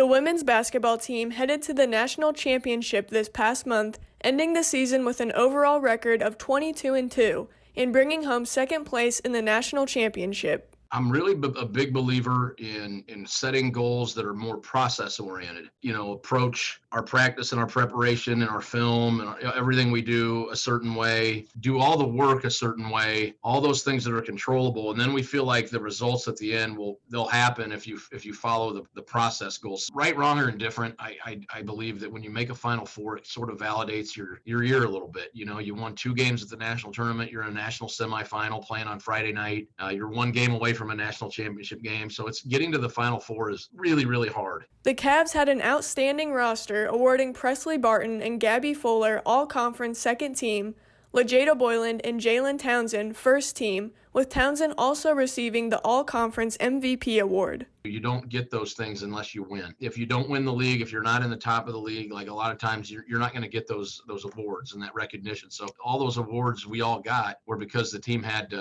The women's basketball team headed to the national championship this past month, ending the season with an overall record of 22-2 and bringing home second place in the national championship. I'm really a big believer in setting goals that are more process oriented. Approach our practice and our preparation and our film and everything we do a certain way, do all the work a certain way, all those things that are controllable. And then we feel like the results at the end they'll happen if you follow the process goals. Right, wrong, or indifferent, I believe that when you make a Final Four, it sort of validates your year a little bit. You won 2 games at the national tournament. You're in a national semifinal playing on Friday night. You're 1 game away from a national championship game. So it's getting to the Final Four is really, really hard. The Cavs had an outstanding roster, awarding Presley Barton and Gabby Fuller all-conference second team, LaJada Boyland and Jalen Townsend first team, with Townsend also receiving the all-conference MVP award. You don't get those things unless you win. If you don't win the league, if you're not in the top of the league, like a lot of times you're not going to get those awards and that recognition. So all those awards we all got were because the team had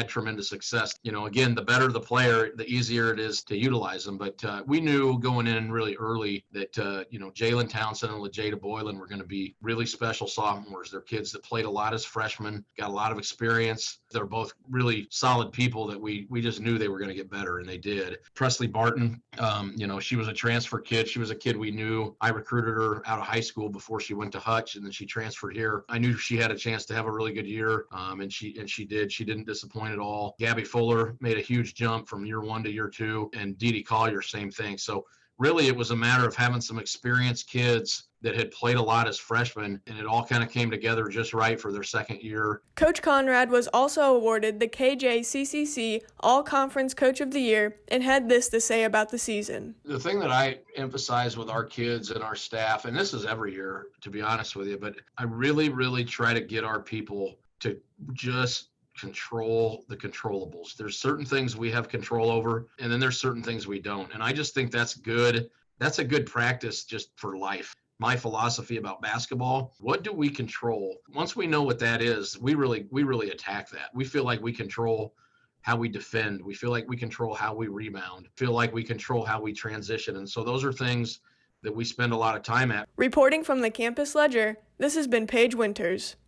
tremendous success. Again, the better the player, the easier it is to utilize them. But we knew going in really early that Jalen Townsend and LaJada Boylan were going to be really special sophomores. They're kids that played a lot as freshmen, got a lot of experience. They're both really solid people that we just knew they were going to get better, and they did. Presley Barton, she was a transfer kid. She was a kid we knew. I recruited her out of high school before she went to Hutch, and then she transferred here. I knew she had a chance to have a really good year, and she did. She didn't disappoint at all. Gabby Fuller made a huge jump from year 1 to year 2, and Dee Dee Collier, same thing. So really, it was a matter of having some experienced kids that had played a lot as freshmen, and it all kind of came together just right for their second year. Coach Conrad was also awarded the JCCC All-Conference Coach of the Year and had this to say about the season. The thing that I emphasize with our kids and our staff, and this is every year, to be honest with you, but I really, really try to get our people to just control the controllables. There's certain things we have control over, and then there's certain things we don't. And I just think that's good. That's a good practice just for life. My philosophy about basketball, what do we control? Once we know what that is, we really attack that. We feel like we control how we defend. We feel like we control how we rebound. Feel like we control how we transition. And so those are things that we spend a lot of time at. Reporting from the Campus Ledger, this has been Paige Winters.